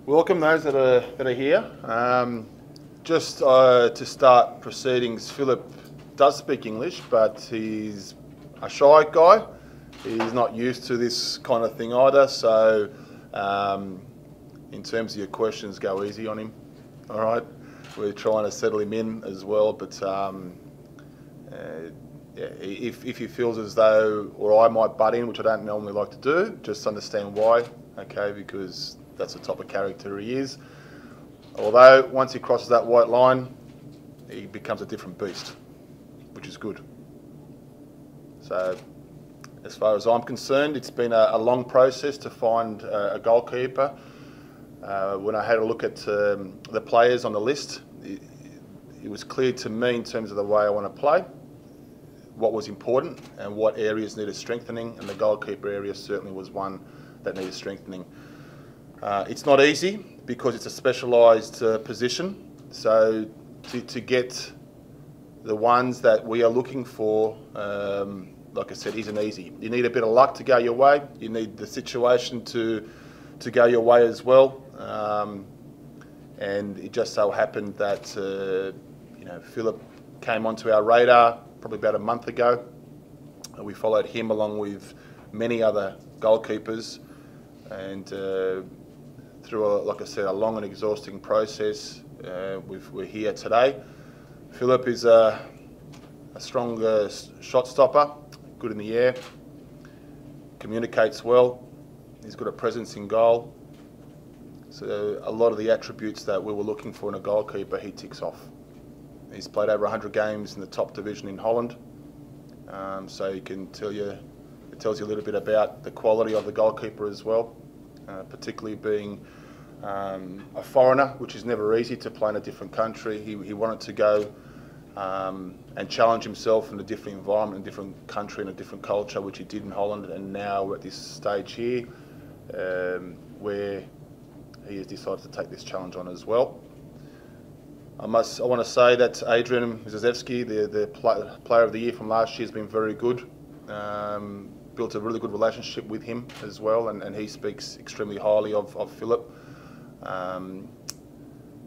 Welcome those that are here. Just to start proceedings, Filip does speak English, but he's a shy guy. He's not used to this kind of thing either. So, in terms of your questions, go easy on him. All right, we're trying to settle him in as well. But yeah, if he feels as though, or I might butt in, which I don't normally like to do, just understand why. Okay, because that's the type of character he is. Although once he crosses that white line, he becomes a different beast, which is good. So, as far as I'm concerned, it's been a long process to find a goalkeeper. When I had a look at the players on the list, it was clear to me in terms of the way I want to play, what was important and what areas needed strengthening, and the goalkeeper area certainly was one that needed strengthening. It's not easy because it's a specialised position, so to get the ones that we are looking for, like I said, isn't easy. You need a bit of luck to go your way. You need the situation to go your way as well. And it just so happened that Filip came onto our radar probably about a month ago. We followed him along with many other goalkeepers, and through, like I said, a long and exhausting process, we're here today. Filip is a strong shot stopper, good in the air, communicates well, he's got a presence in goal. So a lot of the attributes that we were looking for in a goalkeeper, he ticks off. He's played over 100 games in the top division in Holland, so it tells you a little bit about the quality of the goalkeeper as well, particularly being a foreigner, which is never easy to play in a different country. He wanted to go and challenge himself in a different environment, a different country and a different culture, which he did in Holland, and now we're at this stage here where he has decided to take this challenge on as well. I want to say that Adrian Mizaszewski, the player of the year from last year, has been very good. Built a really good relationship with him as well, and he speaks extremely highly of Filip.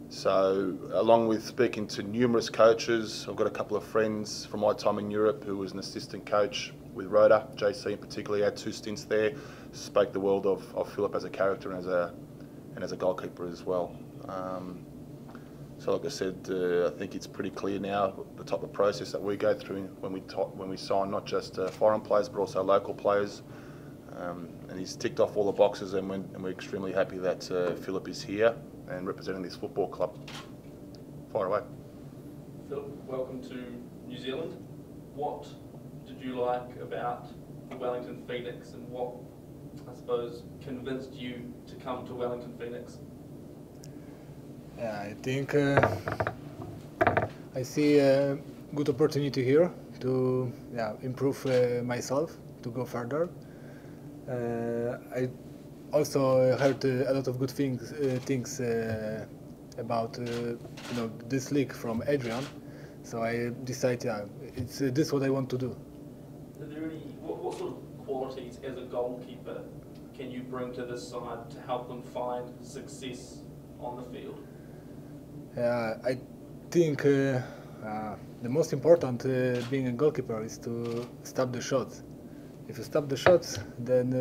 So, along with speaking to numerous coaches, I've got a couple of friends from my time in Europe who was an assistant coach with Rudan, JC in particular. He had 2 stints there. Spoke the world of Filip as a character and as a goalkeeper as well. So, like I said, I think it's pretty clear now the type of process that we go through when we sign not just foreign players but also local players. And he's ticked off all the boxes, and we're extremely happy that Filip is here and representing this football club. Fire away. Filip, welcome to New Zealand. What did you like about the Wellington Phoenix, and what, I suppose, convinced you to come to Wellington Phoenix? I think I see a good opportunity here to improve myself, to go further. I also heard a lot of good things about this league from Adrian, so I decided it's this what I want to do. Are there what sort of qualities as a goalkeeper can you bring to this side to help them find success on the field? I think the most important being a goalkeeper is to stop the shots. If you stop the shots, then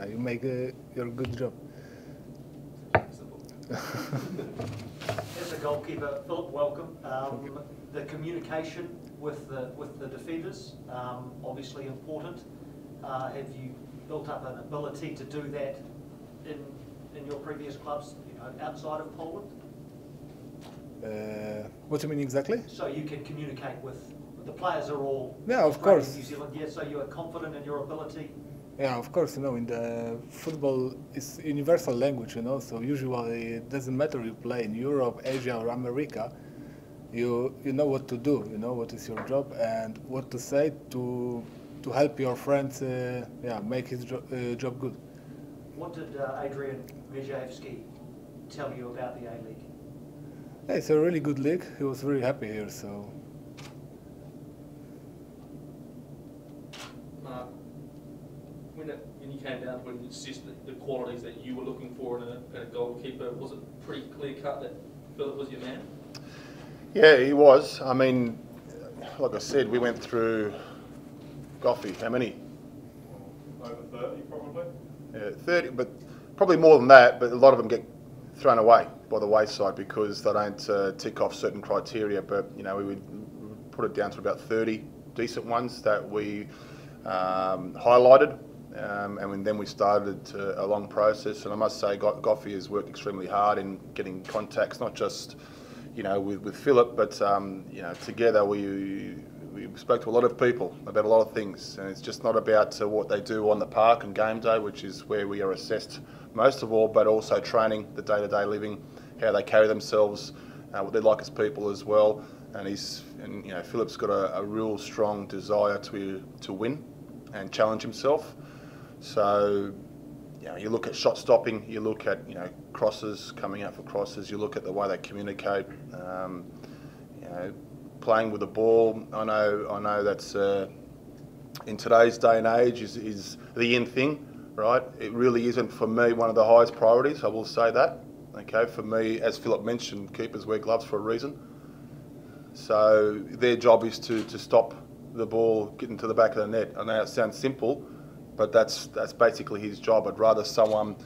you make your good job. Simple. As a goalkeeper, Filip, welcome. The communication with the defenders, obviously important. Have you built up an ability to do that in your previous clubs, outside of Poland? What do you mean exactly? So you can communicate with the players are all of course. in New Zealand. Yeah, so you are confident in your ability. Yeah, of course. In the football is universal language. So usually it doesn't matter you play in Europe, Asia, or America. You know what to do. You know what is your job and what to say to help your friends. Make his job good. What did Adrian Mizaszewski tell you about the A-League? It's a really good league. He was very happy here. So. When you came down when you assessed the qualities that you were looking for in a goalkeeper, was it pretty clear cut that Filip was your man? Yeah, he was. I mean, like I said, we went through Goffey. How many? Over 30 probably. Yeah, 30, but probably more than that. But a lot of them get thrown away by the wayside because they don't tick off certain criteria. But you know, we would put it down to about 30 decent ones that we highlighted, and then we started a long process. And I must say, Goffey has worked extremely hard in getting contacts, not just with Filip, but together we spoke to a lot of people about a lot of things, and it's just not about what they do on the park and game day, which is where we are assessed most of all, but also training, the day-to-day living, how they carry themselves, what they're like as people as well. And Filip's got a real strong desire to win and challenge himself. So you look at shot stopping, you look at crosses, coming out for crosses, you look at the way they communicate, playing with the ball. I know that's in today's day and age is the in thing, right? It really isn't for me one of the highest priorities, I will say that. Okay, for me, as Filip mentioned, keepers wear gloves for a reason. So their job is to stop the ball getting to the back of the net. I know it sounds simple, but that's basically his job. I'd rather someone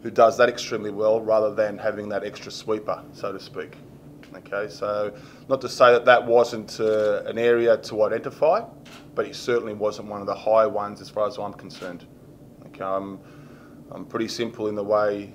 who does that extremely well rather than having that extra sweeper, so to speak. Okay, so not to say that wasn't an area to identify, but it certainly wasn't one of the high ones as far as I'm concerned. Okay, I'm pretty simple in the way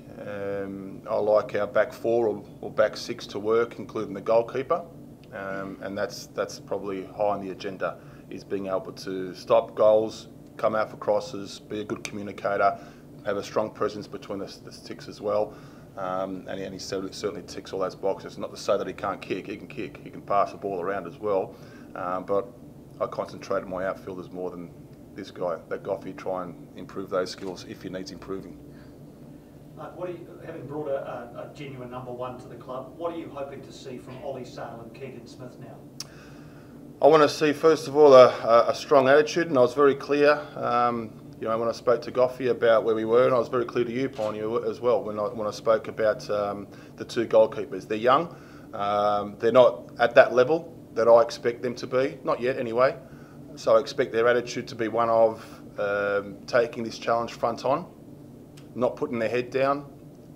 I like our back four or back six to work, including the goalkeeper, and that's probably high on the agenda, is being able to stop goals, come out for crosses, be a good communicator, have a strong presence between the sticks as well. And he certainly ticks all those boxes. Not to say that he can't kick, he can pass the ball around as well. But I concentrate on my outfielders more than this guy, that Goffey, try and improve those skills if he needs improving. Having brought a genuine number one to the club, what are you hoping to see from Ollie Sale and Keegan Smith now? I want to see, first of all, a strong attitude, and I was very clear when I spoke to Goffey about where we were, and I was very clear to you, Piney, as well, when I spoke about the two goalkeepers. They're young, they're not at that level that I expect them to be, not yet anyway, so I expect their attitude to be one of taking this challenge front on, not putting their head down.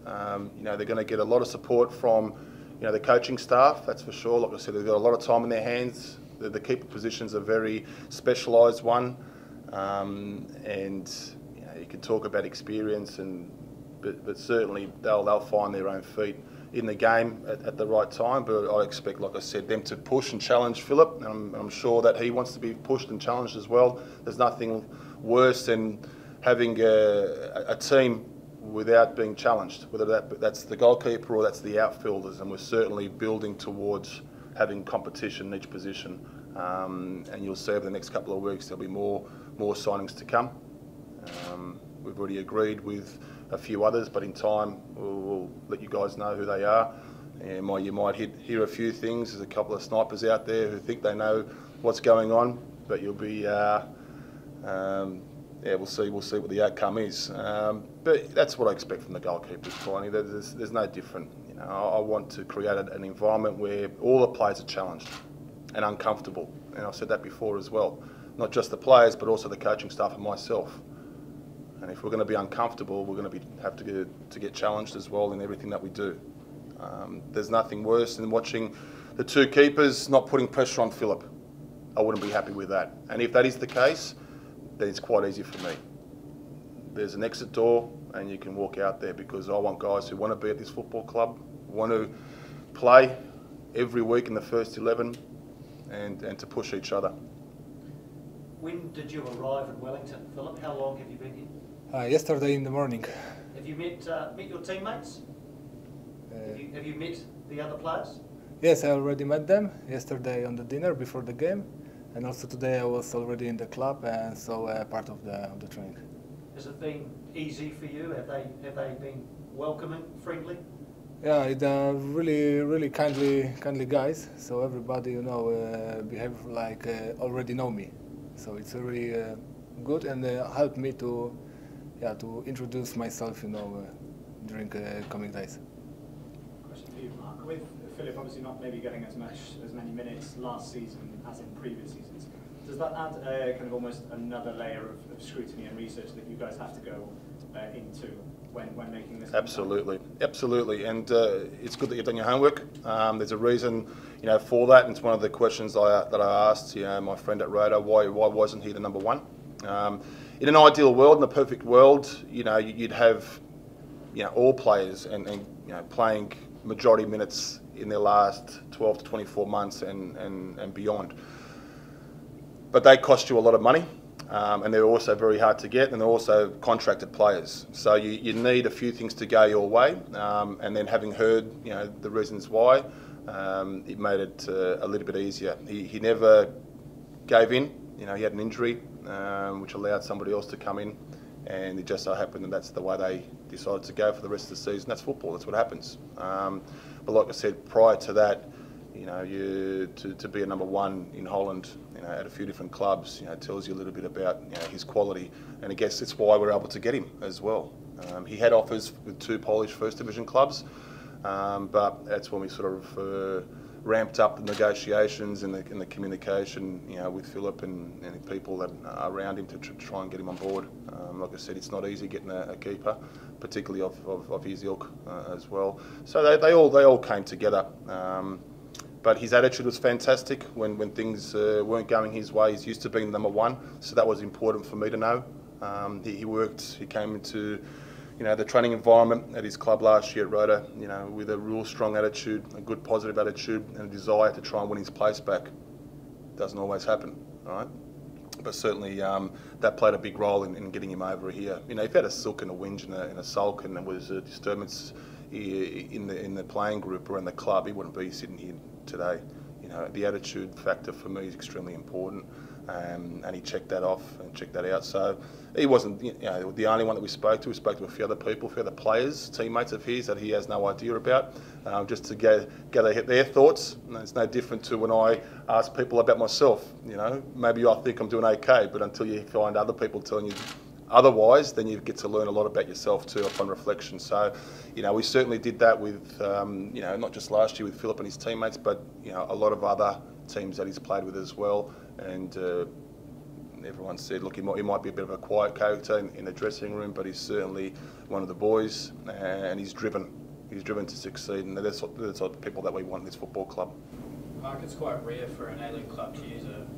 They're going to get a lot of support from the coaching staff, that's for sure. Like I said, they've got a lot of time in their hands. The keeper position's a very specialised one. And you can talk about experience, but certainly they'll find their own feet in the game at the right time. But I expect, like I said, them to push and challenge Filip, and I'm sure that he wants to be pushed and challenged as well. There's nothing worse than having a team without being challenged, whether that's the goalkeeper or that's the outfielders, and we're certainly building towards having competition in each position. And you'll see over the next couple of weeks there'll be more signings to come. We've already agreed with a few others, but in time we'll let you guys know who they are. And you might hear a few things. There's a couple of snipers out there who think they know what's going on, but you'll be we'll see what the outcome is. But that's what I expect from the goalkeepers, Tiny. There's no different. I want to create an environment where all the players are challenged and uncomfortable, and I've said that before as well. Not just the players, but also the coaching staff and myself. And if we're going to be uncomfortable, we're going to have to get challenged as well in everything that we do. There's nothing worse than watching the two keepers not putting pressure on Filip. I wouldn't be happy with that. And if that is the case, then it's quite easy for me. There's an exit door, and you can walk out there, because I want guys who want to be at this football club, want to play every week in the first 11, and to push each other. When did you arrive in Wellington, Filip? How long have you been here? Yesterday in the morning. Have you met your teammates? Have you met the other players? Yes, I already met them yesterday on the dinner before the game, and also today I was already in the club and so part of the training. Has it been easy for you? Have they been welcoming, friendly? Yeah, they're really kindly guys. So everybody behave like already know me. So it's really good, and helped me to to introduce myself, during coming days. Question for you, Mark. With Filip obviously not maybe getting as many minutes last season as in previous seasons, does that add kind of almost another layer of scrutiny and research that you guys have to go into when making this? Absolutely, absolutely, and it's good that you've done your homework. There's a reason, for that, and it's one of the questions that I asked, my friend at Rudan, why wasn't he the number one? In an ideal world, in a perfect world, you'd have, all players and playing majority minutes in their last 12 to 24 months and beyond. But they cost you a lot of money. And they're also very hard to get, and they're also contracted players. So you need a few things to go your way, and then having heard the reasons why, it made it a little bit easier. He never gave in. He had an injury, which allowed somebody else to come in, and it just so happened that that's the way they decided to go for the rest of the season. That's football. That's what happens. But like I said, prior to that, to be a number one in Holland, at a few different clubs, tells you a little bit about his quality, and I guess that's why we're able to get him as well. He had offers with 2 Polish First Division clubs, but that's when we sort of ramped up the negotiations and the communication, with Filip and people that are around him to try and get him on board. Like I said, it's not easy getting a keeper, particularly of his ilk as well. So they all came together. But his attitude was fantastic when things weren't going his way. He's used to being number one, so that was important for me to know. He came into the training environment at his club last year at Rudan, with a real strong attitude, a good positive attitude, and a desire to try and win his place back. Doesn't always happen, all right? But certainly that played a big role in getting him over here. If he had a sulk and a whinge and a sulk and there was a disturbance in the playing group or in the club, he wouldn't be sitting here today. The attitude factor for me is extremely important, and he checked that off and checked that out. So he wasn't the only one that we spoke to. We spoke to a few other people, a few other players, teammates of his that he has no idea about, just to gather their thoughts. And it's no different to when I ask people about myself. Maybe I think I'm doing okay, but until you find other people telling you otherwise, then you get to learn a lot about yourself too upon reflection. So, we certainly did that with, not just last year with Filip and his teammates, but a lot of other teams that he's played with as well. And everyone said, look, he might be a bit of a quiet character in the dressing room, but he's certainly one of the boys, and he's driven. He's driven to succeed, and that's what people that we want in this football club. Mark, it's quite rare for an A-League club to use an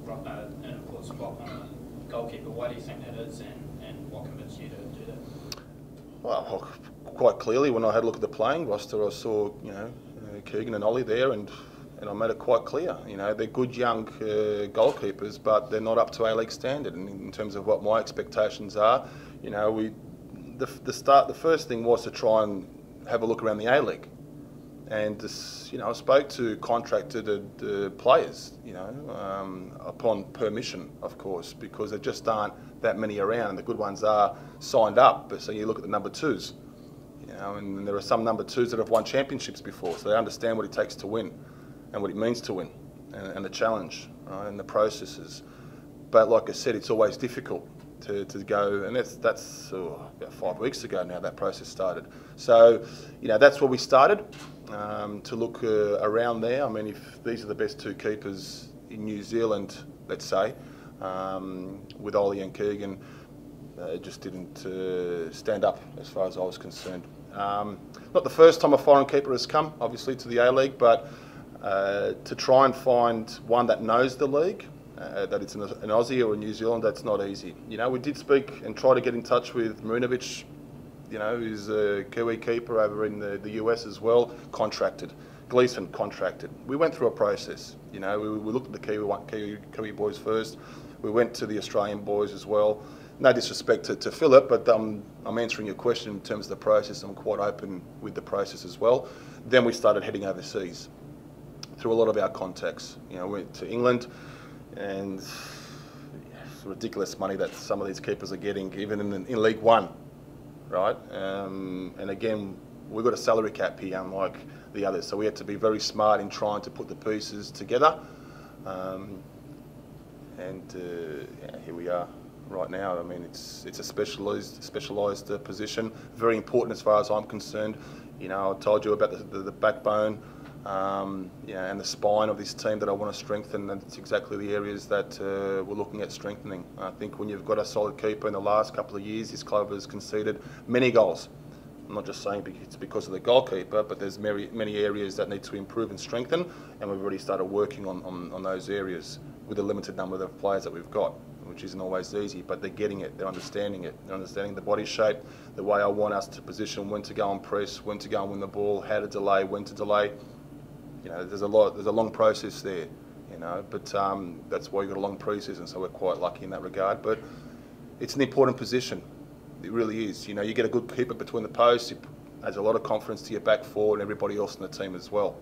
import spot on a goalkeeper. Why do you think that is, and what convinced you to do that? Well, quite clearly, when I had a look at the playing roster, I saw Keegan and Ollie there, and I made it quite clear. They're good young goalkeepers, but they're not up to A-League standard. And in terms of what my expectations are, the first thing was to try and have a look around the A-League. And I spoke to contracted players, upon permission, of course, because there just aren't that many around, and the good ones are signed up. But so you look at the number twos, and there are some number twos that have won championships before, so they understand what it takes to win, and what it means to win, and the challenge, right, and the processes. But like I said, it's always difficult to go, and that's about 5 weeks ago now that process started. So, that's where we started, to look around there. I mean, if these are the best 2 keepers in New Zealand, let's say, with Ollie and Keegan, it just didn't stand up as far as I was concerned. Not the first time a foreign keeper has come, obviously, to the A-League, but to try and find one that knows the league, that it's an Aussie or a New Zealand, that's not easy. We did speak and try to get in touch with Marinovic, who's a Kiwi keeper over in the US as well, contracted. Gleeson contracted. We went through a process. We looked at the Kiwi boys first. We went to the Australian boys as well. No disrespect to Filip, but I'm answering your question in terms of the process. I'm quite open with the process as well. Then we started heading overseas through a lot of our contacts. Went to England, and it's ridiculous money that some of these keepers are getting, even in League One, right? And again, we've got a salary cap here, unlike the others, so we had to be very smart in trying to put the pieces together. And here we are. right now. I mean, it's a specialised position, very important as far as I'm concerned. You know, I told you about the backbone, yeah, and the spine of this team that I want to strengthen, and it's exactly the areas that we're looking at strengthening. I think when you've got a solid keeper in the last couple of years, this club has conceded many goals. I'm not just saying it's because of the goalkeeper, but there's many areas that need to improve and strengthen, and we've already started working on those areas with the limited number of players that we've got, which isn't always easy, but they're getting it, they're understanding it, they're understanding the body shape, the way I want us to position, when to go and press, when to go and win the ball, how to delay, when to delay. You know, there's a long process there, you know, but that's why you've got a long pre-season, so we're quite lucky in that regard. But it's an important position. It really is. You know, you get a good keeper between the posts, it adds a lot of confidence to your back four and everybody else in the team as well.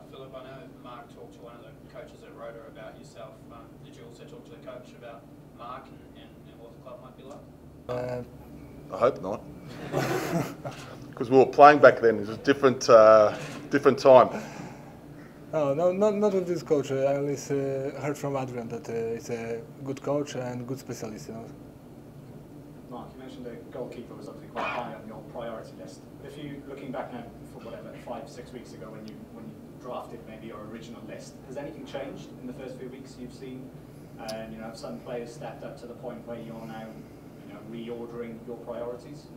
Philip, I know Mark talked to one of the coaches at Rota about yourself. Did you also talk to the coach about Mark and what the club might be like? I hope not, because we were playing back then. It was a different time. Oh, no, not with this coach. I only heard from Adrian that he's a good coach and good specialist. You know. Mark, you mentioned the goalkeeper was obviously quite high on your priority list. If you looking back now for whatever 5-6 weeks ago when you drafted maybe your original list, has anything changed in the first few weeks you've seen? And you know, have some players stepped up to the point where you're now, you know, reordering your priorities?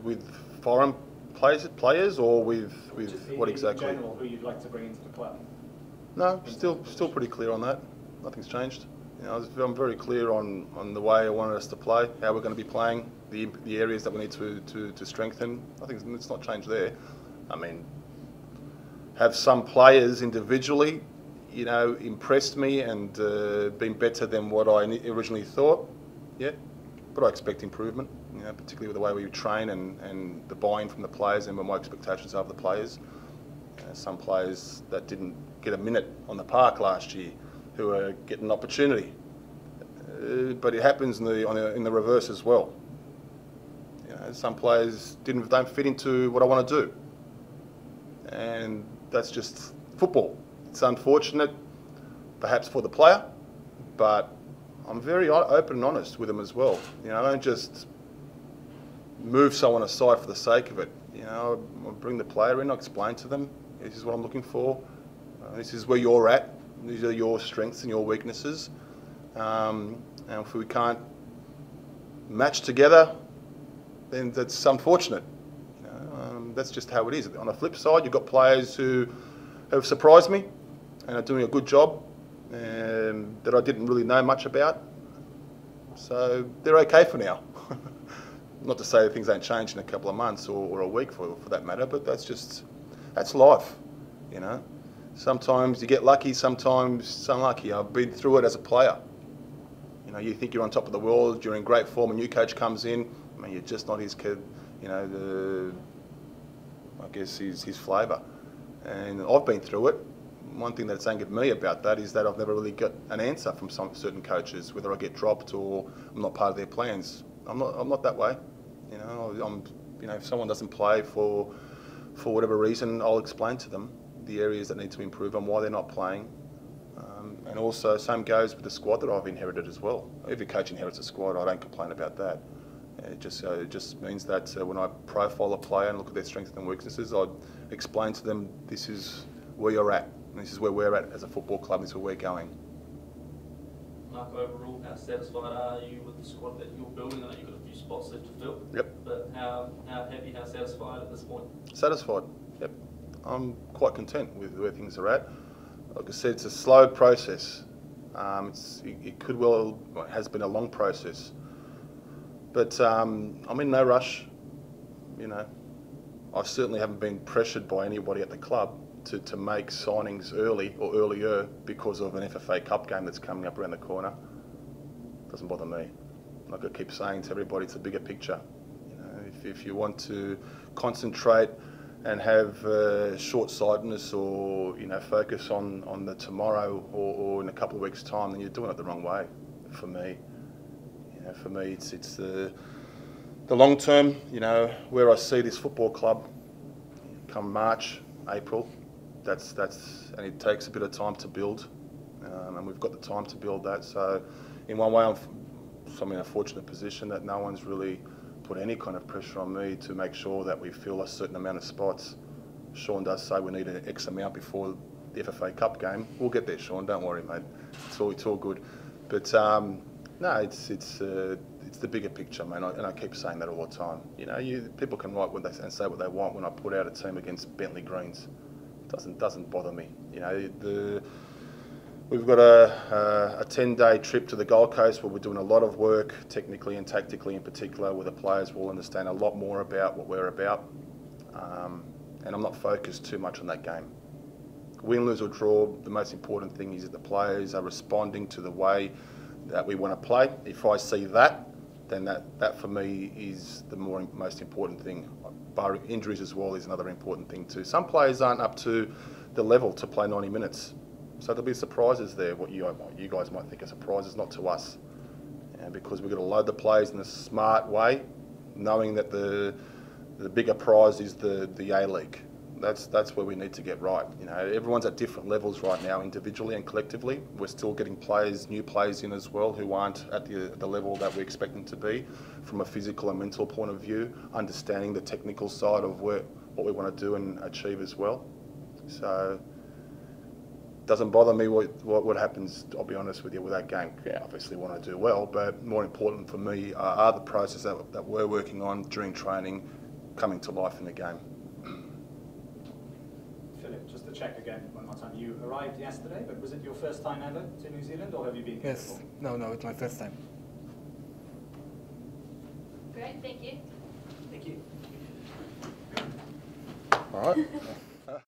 With foreign players, or with what exactly? In general, who you'd like to bring into the club? No, still pretty clear on that. Nothing's changed. You know, I'm very clear on the way I wanted us to play, how we're going to be playing, the areas that we need to strengthen. I think it's not changed there. I mean, have some players individually, you know, impressed me and been better than what I originally thought. Yeah, but I expect improvement. You know, particularly with the way we train and the buy-in from the players and what my expectations are of the players. Some players that didn't get a minute on the park last year, who are getting an opportunity, but it happens in the reverse as well. You know, some players don't fit into what I want to do, and that's just football. It's unfortunate, perhaps for the player, but I'm very open and honest with them as well. You know, I don't just move someone aside for the sake of it. You know, I bring the player in, I explain to them, this is what I'm looking for, this is where you're at. These are your strengths and your weaknesses, and if we can't match together, then that's unfortunate. You know, that's just how it is. On the flip side, you've got players who have surprised me and are doing a good job that I didn't really know much about, so they're okay for now. Not to say that things don't change in a couple of months or a week for that matter, but that's life, you know. Sometimes you get lucky, sometimes unlucky. I've been through it as a player. You know, you think you're on top of the world, you're in great form, a new coach comes in, I mean, you're just not his kid, you know, I guess his flavour. And I've been through it. One thing that's angered me about that is that I've never really got an answer from some certain coaches, whether I get dropped or I'm not part of their plans. I'm not that way. You know, if someone doesn't play for whatever reason, I'll explain to them the areas that need to improve and why they're not playing. And also, same goes with the squad that I've inherited as well. Every coach inherits a squad. I don't complain about that. It just means that when I profile a player and look at their strengths and weaknesses, I explain to them, this is where you're at. And this is where we're at as a football club. This is where we're going. Mark, overall, how satisfied are you with the squad that you're building? I know you've got a few spots left to fill. Yep. But how happy, how satisfied at this point? Satisfied. Yep. I'm quite content with where things are at. Like I said, it's a slow process. It has been a long process. But I'm in no rush. You know, I certainly haven't been pressured by anybody at the club to make signings early or earlier because of an FFA Cup game that's coming up around the corner. Doesn't bother me. Like I keep saying to everybody, it's a bigger picture. You know, if you want to concentrate and have short-sightedness or, you know, focus on the tomorrow or in a couple of weeks' time, then you're doing it the wrong way. For me, you know, it's the long term. You know, where I see this football club come March, April. And it takes a bit of time to build. and we've got the time to build that. So in one way, I'm in a fortunate position that no one's really put any kind of pressure on me to make sure that we fill a certain amount of spots. Sean does say we need an X amount before the FFA Cup game. We'll get there, Sean. Don't worry, mate. It's all good. But no, it's the bigger picture, man. And I keep saying that all the time. You know, people can write and say what they want. When I put out a team against Bentley Greens, it doesn't bother me. You know, we've got a 10-day trip to the Gold Coast where we're doing a lot of work, technically and tactically in particular, where the players will understand a lot more about what we're about. And I'm not focused too much on that game. Win, lose or draw, the most important thing is that the players are responding to the way that we want to play. If I see that, then that for me is the most important thing. Barring injuries as well is another important thing too. Some players aren't up to the level to play 90 minutes. So there'll be surprises there, what you guys might think are surprises, not to us. And because we've got to load the players in a smart way, knowing that the bigger prize is the A-League. That's where we need to get right. You know, everyone's at different levels right now, individually and collectively. We're still getting new players in as well who aren't at the level that we expect them to be from a physical and mental point of view, understanding the technical side of what we want to do and achieve as well. So it doesn't bother me what happens, I'll be honest with you, with that game. Yeah, obviously want to do well, but more important for me are the processes that we're working on during training coming to life in the game. Philip, just to check again one more time. You arrived yesterday, but was it your first time ever to New Zealand, or have you been here Yes. before? No, it's my first time. Great, thank you. Thank you. All right.